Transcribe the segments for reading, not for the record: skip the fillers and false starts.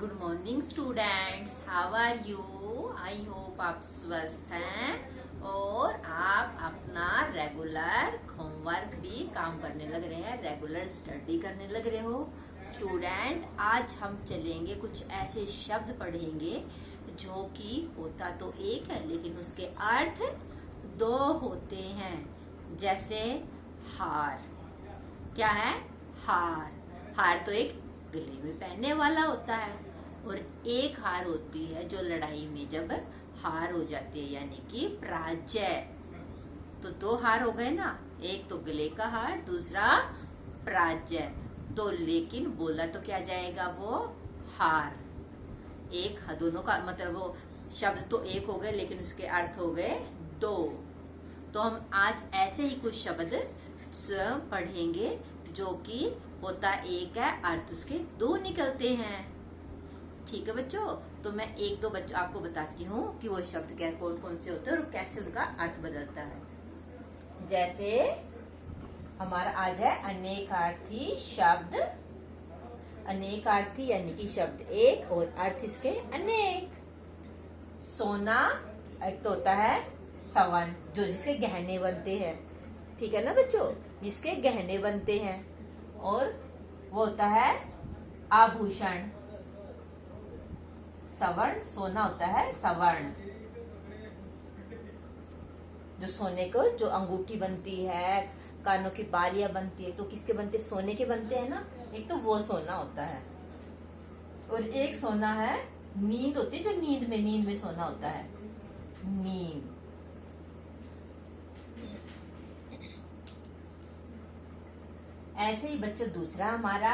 Good morning students, how are you. I hope आप स्वस्थ हैं और आप अपना रेगुलर होमवर्क भी काम करने लग रहे हैं, रेगुलर स्टडी करने लग रहे हो। स्टूडेंट, आज हम चलेंगे, कुछ ऐसे शब्द पढ़ेंगे जो कि होता तो एक है लेकिन उसके अर्थ दो होते हैं। जैसे हार। क्या है? हार। हार तो एक गले में पहनने वाला होता है और एक हार होती है जो लड़ाई में जब हार हो जाती है, यानी कि पराजय। तो दो हार हो गए ना, एक तो गले का हार, दूसरा पराजय। तो लेकिन बोला तो क्या जाएगा? वो हार। एक दोनों का मतलब वो शब्द तो एक हो गए लेकिन उसके अर्थ हो गए दो। तो हम आज ऐसे ही कुछ शब्द पढ़ेंगे जो कि होता एक है, अर्थ उसके दो निकलते हैं। ठीक है बच्चों, तो मैं एक दो बच्चों आपको बताती हूँ कि वो शब्द क्या कौन कौन से होते हैं और कैसे उनका अर्थ बदलता है। जैसे हमारा आज है अनेकार्थी शब्द। अनेकार्थी यानी कि शब्द एक और अर्थ इसके अनेक। सोना एक तो होता है सवन, जो जिसके गहने बनते हैं। ठीक है ना बच्चों, जिसके गहने बनते हैं। और वो होता है आभूषण। सवर्ण, सोना होता है सवर्ण। जो सोने को जो अंगूठी बनती है, कानों की बालियां बनती है, तो किसके बनते? सोने के बनते हैं ना। एक तो वो सोना होता है और एक सोना है नींद होती है, जो नींद में सोना होता है, नींद। ऐसे ही बच्चों दूसरा हमारा,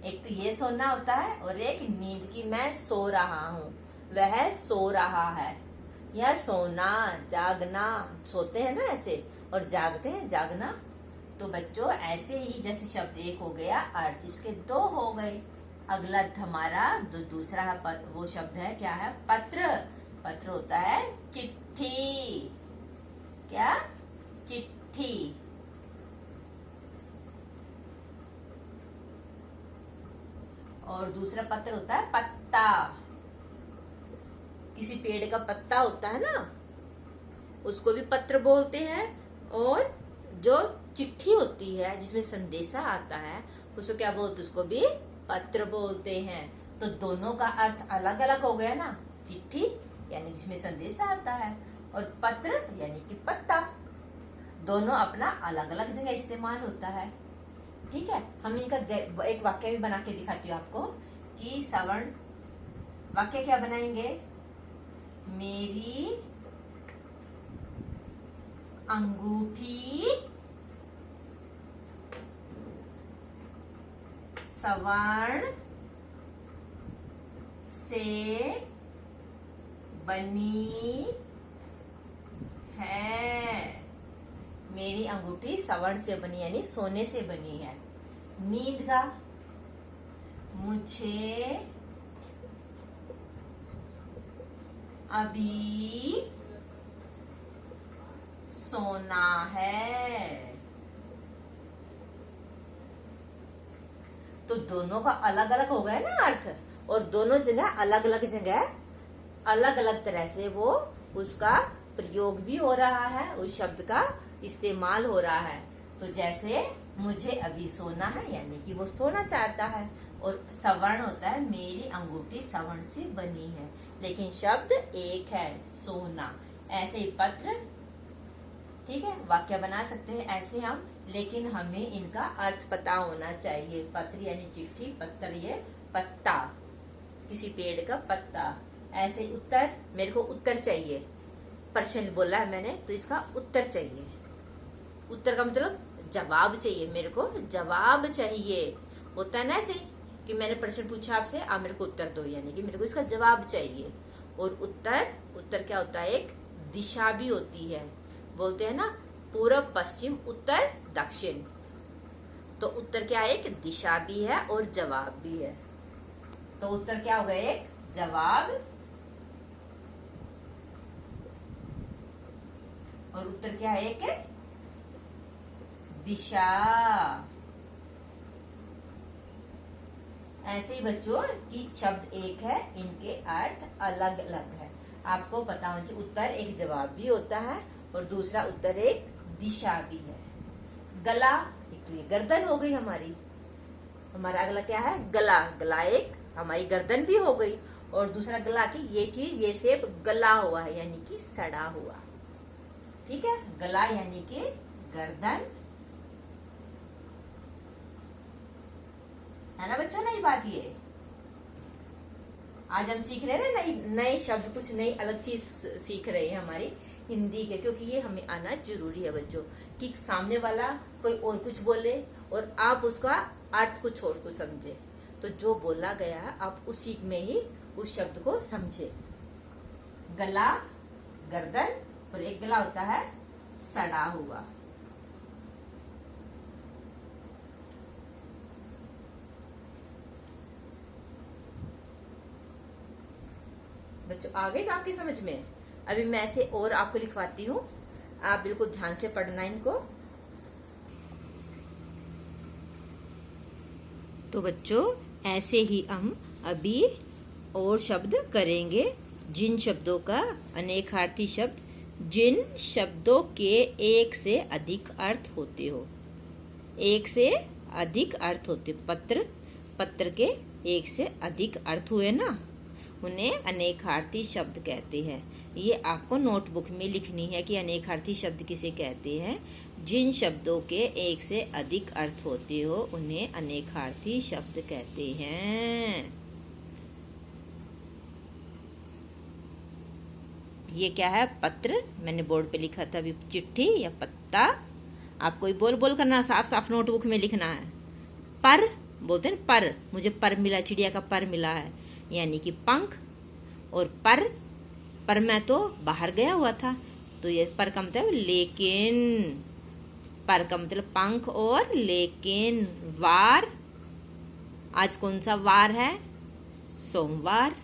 एक तो ये सोना होता है और एक नींद की मैं सो रहा हूँ, वह सो रहा है। यह सोना, जागना, सोते हैं ना ऐसे और जागते हैं, जागना। तो बच्चों ऐसे ही जैसे शब्द एक हो गया, अर्थ इसके दो हो गए। अगला हमारा जो दूसरा है वो शब्द है, क्या है? पत्र। पत्र होता है चिट्ठी। क्या? चिट्ठी। और दूसरा पत्र होता है पत्ता। किसी पेड़ का पत्ता होता है ना, उसको भी पत्र बोलते हैं। और जो चिट्ठी होती है जिसमें संदेशा आता है, उसको क्या बोलते? उसको भी पत्र बोलते हैं। तो दोनों का अर्थ अलग अलग हो गया ना। चिट्ठी यानी जिसमें संदेशा आता है और पत्र यानी कि पत्ता। दोनों अपना अलग अलग जगह इस्तेमाल होता है। ठीक है, हम इनका एक वाक्य भी बना के दिखाती हूँ आपको कि सवर्ण वाक्य क्या बनाएंगे? मेरी अंगूठी सवर्ण से बनी है। मेरी अंगूठी सवर्ण से बनी यानी सोने से बनी है। नींद का, मुझे अभी सोना है। तो दोनों का अलग अलग हो गया ना अर्थ, और दोनों जगह अलग अलग तरह से वो उसका प्रयोग भी हो रहा है, उस शब्द का इस्तेमाल हो रहा है। तो जैसे मुझे अभी सोना है यानी कि वो सोना चाहता है, और सवर्ण होता है मेरी अंगूठी सवर्ण से बनी है, लेकिन शब्द एक है, सोना। ऐसे ही पत्र। ठीक है, वाक्य बना सकते हैं ऐसे हम, लेकिन हमें इनका अर्थ पता होना चाहिए। पत्र यानी चिट्ठी, पत्थर ये पत्ता, किसी पेड़ का पत्ता। ऐसे उत्तर, मेरे को उत्तर चाहिए। प्रश्न बोला है मैंने, तो इसका उत्तर चाहिए। उत्तर का मतलब जवाब चाहिए, मेरे को जवाब चाहिए। होता है ना ऐसे कि मैंने प्रश्न पूछा आपसे, आप मेरे को उत्तर दो, यानी कि मेरे को इसका जवाब चाहिए। और उत्तर क्या होता है? एक दिशा भी होती है। बोलते हैं ना पूर्व, पश्चिम, उत्तर, दक्षिण। तो उत्तर क्या है? एक दिशा भी है और जवाब भी है। तो उत्तर क्या होगा? एक जवाब, और उत्तर क्या है? एक दिशा। ऐसे ही बच्चों कि शब्द एक है, इनके अर्थ अलग अलग है। आपको पता होना चाहिए उत्तर एक जवाब भी होता है और दूसरा उत्तर एक दिशा भी है। गला एक गर्दन हो गई हमारी, हमारा अगला क्या है गला। गला एक हमारी गर्दन भी हो गई और दूसरा गला की ये चीज ये सेब गला हुआ है यानी कि सड़ा हुआ। ठीक है, गला यानी कि गर्दन, है ना बच्चों। नई बात ये आज हम सीख रहे हैं ना, नए शब्द, कुछ नई अलग चीज सीख रहे हैं हमारी हिंदी के, क्योंकि ये हमें आना जरूरी है बच्चों कि सामने वाला कोई और कुछ बोले और आप उसका अर्थ कुछ और को समझे, तो जो बोला गया है आप उसी में ही उस शब्द को समझे। गला गर्दन और एक गला होता है सड़ा हुआ। बच्चों आ गए आपकी समझ में? अभी मैं ऐसे और आपको लिखवाती हूँ, आप बिल्कुल ध्यान से पढ़ना इनको। तो बच्चों ऐसे ही हम अभी और शब्द करेंगे, जिन शब्दों का अनेकार्थी शब्द, जिन शब्दों के एक से अधिक अर्थ होते हो। एक से अधिक अर्थ होते, पत्र, पत्र के एक से अधिक अर्थ हुए ना, उन्हें अनेकार्थी शब्द कहते हैं। ये आपको नोटबुक में लिखनी है कि अनेकार्थी शब्द किसे कहते हैं। जिन शब्दों के एक से अधिक अर्थ होते हो उन्हें अनेकार्थी शब्द कहते हैं। ये क्या है? पत्र, मैंने बोर्ड पे लिखा था अभी, चिट्ठी या पत्ता। आपको ही बोल बोल करना, साफ साफ नोटबुक में लिखना है। पर बोलते हैं पर, मुझे पर मिला, चिड़िया का पर मिला है यानी कि पंख। और पर मैं तो बाहर गया हुआ था, तो ये पर का मतलब लेकिन, पर का मतलब पंख और लेकिन। वार, आज कौन सा वार है? सोमवार।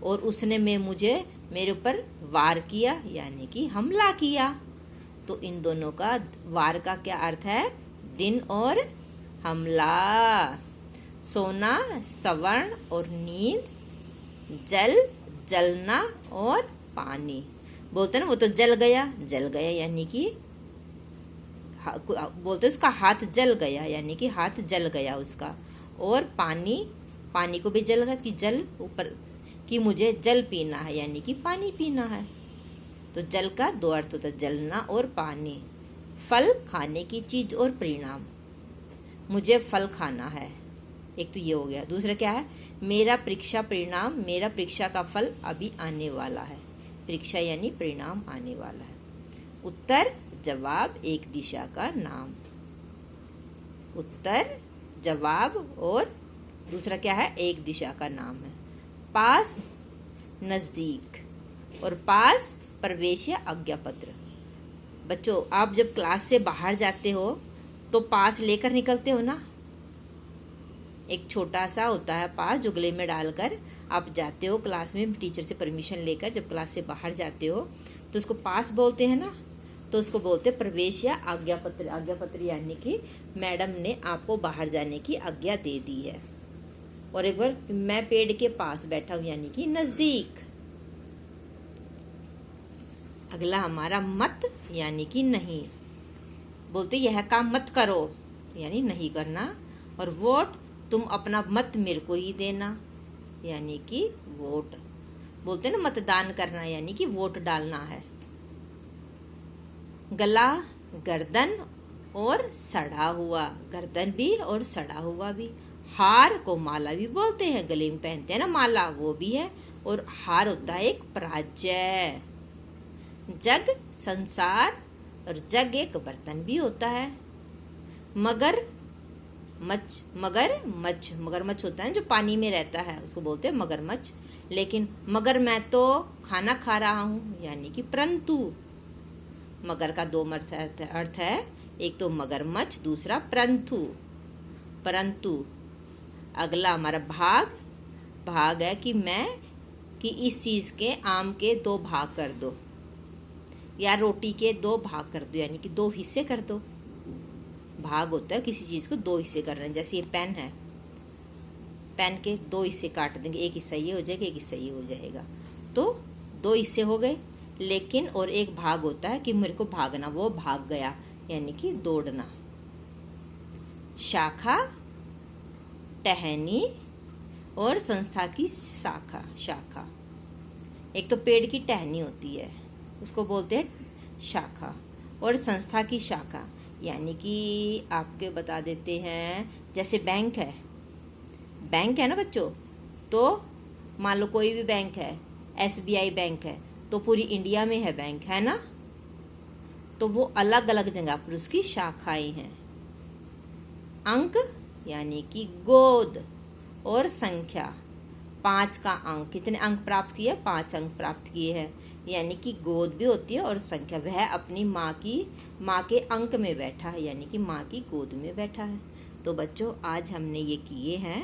और उसने मुझे मेरे ऊपर वार किया यानी कि हमला किया। तो इन दोनों का, वार का क्या अर्थ है? दिन और हमला। सोना सवर्ण और नींद, जल जलना और पानी। बोलते ना वो तो जल गया, जल गया यानी कि बोलते उसका हाथ जल गया यानी कि हाथ जल गया उसका। और पानी, पानी को भी जल गया कि जल ऊपर, कि मुझे जल पीना है यानी कि पानी पीना है। तो जल का दो अर्थ होता है, जलना और पानी। फल खाने की चीज और परिणाम, मुझे फल खाना है, एक तो ये हो गया। दूसरा क्या है? मेरा परीक्षा परिणाम, मेरा परीक्षा का फल अभी आने वाला है। परीक्षा यानी परिणाम आने वाला है। उत्तर जवाब एक दिशा का नाम। उत्तर जवाब और दूसरा क्या है? एक दिशा का नाम है। पास नजदीक और पास प्रवेश या आज्ञा पत्र। बच्चों आप जब क्लास से बाहर जाते हो तो पास लेकर निकलते हो ना, एक छोटा सा होता है पास जो गले में डालकर आप जाते हो क्लास में, टीचर से परमिशन लेकर जब क्लास से बाहर जाते हो तो उसको पास बोलते हैं ना। तो उसको बोलते हैं प्रवेश या आज्ञा पत्र। आज्ञा पत्र यानी कि मैडम ने आपको बाहर जाने की आज्ञा दे दी है। और एक बार मैं पेड़ के पास बैठा हूं यानी कि नजदीक। अगला हमारा मत यानी कि नहीं। बोलते यह काम मत करो यानी नहीं करना। और वोट, तुम अपना मत मेरे को ही देना यानी कि वोट। बोलते ना मतदान करना यानी कि वोट डालना है। गला गर्दन और सड़ा हुआ, गर्दन भी और सड़ा हुआ भी। हार को माला भी बोलते हैं, गले में पहनते हैं ना माला, वो भी है। और हार होता है एक पराजय। जग संसार और जग एक बर्तन भी होता है। मगर मच्छ, मगरमच्छ होता है जो पानी में रहता है, उसको बोलते हैं मगरमच्छ। लेकिन मगर मैं तो खाना खा रहा हूं यानी कि परंतु। मगर का दो अर्थ है, एक तो मगरमच्छ, दूसरा परंतु। परंतु अगला हमारा भाग। भाग है कि मैं, कि इस चीज के, आम के 2 भाग कर दो या रोटी के 2 भाग कर दो यानी कि 2 हिस्से कर दो। भाग होता है किसी चीज को 2 हिस्से करना, जैसे ये पेन है, पेन के 2 हिस्से काट देंगे, एक हिस्सा ये हो जाएगा, एक हिस्सा ये हो जाएगा, तो 2 हिस्से हो गए। लेकिन और एक भाग होता है कि मेरे को भागना, वो भाग गया, यानी कि दौड़ना। शाखा, टहनी और संस्था की शाखा। शाखा एक तो पेड़ की टहनी होती है, उसको बोलते हैं शाखा, और संस्था की शाखा यानी कि आपके बता देते हैं, जैसे बैंक है, बैंक है ना बच्चों, तो मान लो कोई भी बैंक है, SBI बैंक है, तो पूरी इंडिया में है बैंक, है ना, तो वो अलग अलग जगह पर उसकी शाखाएं हैं। अंक यानी कि गोद, और संख्या 5 का अंक, कितने अंक प्राप्त किए, 5 अंक प्राप्त किए हैं, यानी कि गोद भी होती है और संख्या। वह अपनी माँ के अंक में बैठा है, यानी कि माँ की गोद में बैठा है। तो बच्चों आज हमने ये किए हैं।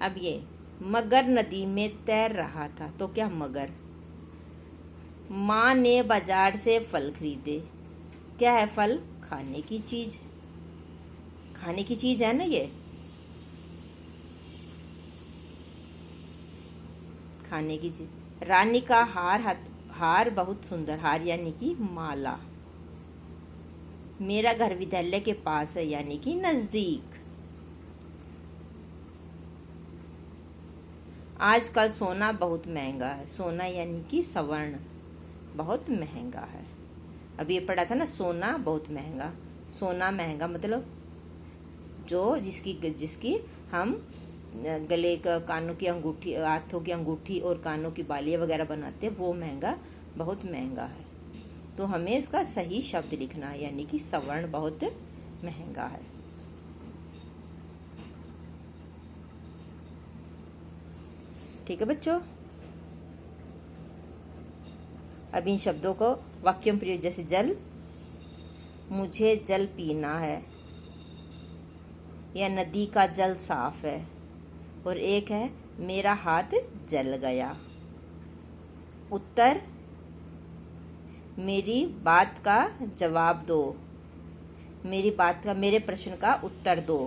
अब ये मगर नदी में तैर रहा था, तो क्या मगर। माँ ने बाजार से फल खरीदे, क्या है फल, खाने की चीज, खाने की चीज है ना ये, खाने की चीज। रानी का हार बहुत सुंदर, हार यानी कि माला। मेरा घर विद्यालय के पास है, यानी कि नजदीक। आजकल सोना बहुत महंगा है, सोना यानी कि स्वर्ण बहुत महंगा है। अभी ये पढ़ा था ना, सोना बहुत महंगा। सोना महंगा मतलब जो जिसकी हम गले का, कानों की अंगूठी, हाथों की अंगूठी और कानों की बालियां वगैरह बनाते हैं, वो महंगा, बहुत महंगा है। तो हमें इसका सही शब्द लिखना है, यानी कि स्वर्ण बहुत महंगा है। ठीक है बच्चों, अब इन शब्दों को वाक्यों में प्रयोग, जैसे जल, मुझे जल पीना है, या नदी का जल साफ है, और एक है मेरा हाथ जल गया। उत्तर, मेरी बात का जवाब दो, मेरे प्रश्न का उत्तर दो।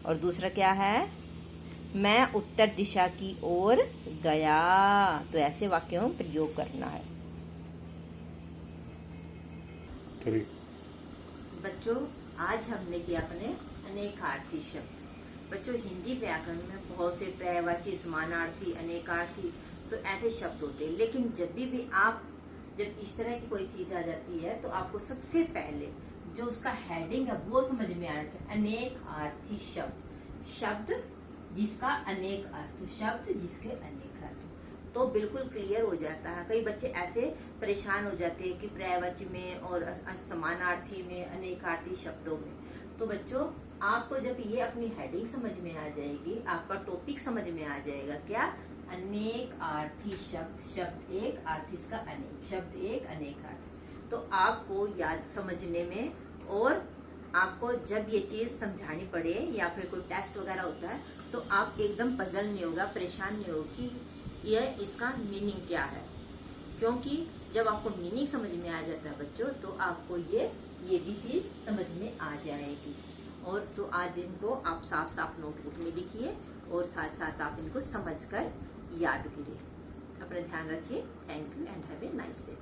और दूसरा क्या है, मैं उत्तर दिशा की ओर गया। तो ऐसे वाक्यों में प्रयोग करना है। बच्चों आज हमने किया अपने अनेकार्थी शब्द। बच्चों हिंदी व्याकरण में बहुत से पर्यायवाची, समानार्थी, अनेकार्थी, तो ऐसे शब्द होते हैं। लेकिन जब आप इस तरह की कोई चीज आ जाती है, तो आपको सबसे पहले जो उसका हेडिंग है वो समझ में आना चाहिए। अनेकार्थी शब्द, शब्द जिसका अनेक अर्थ, शब्द जिसके अनेक अर्थ, तो बिल्कुल क्लियर हो जाता है। कई बच्चे ऐसे परेशान हो जाते हैं कि पर्यायवाची में और समानार्थी में, अनेकार्थी शब्दों में। तो बच्चों आपको जब ये अपनी हेडिंग समझ में आ जाएगी, आपका टॉपिक समझ में आ जाएगा, क्या, अनेक आर्थी शब्द, शब्द एक, अर्थ इसका अनेक, शब्द एक, अनेक अर्थ। तो आपको याद समझने में, और आपको जब ये चीज समझानी पड़े या फिर कोई टेस्ट वगैरह होता है, तो आप एकदम पजल नहीं होगा, परेशान नहीं होगा कि यह इसका मीनिंग क्या है। क्योंकि जब आपको मीनिंग समझ में आ जाता है बच्चों, तो आपको ये भी चीज समझ में आ जाएगी। और तो आज इनको आप साफ साफ नोटबुक में लिखिए, और साथ साथ आप इनको समझकर याद करिए। अपना ध्यान रखिए। Thank you and have a nice day.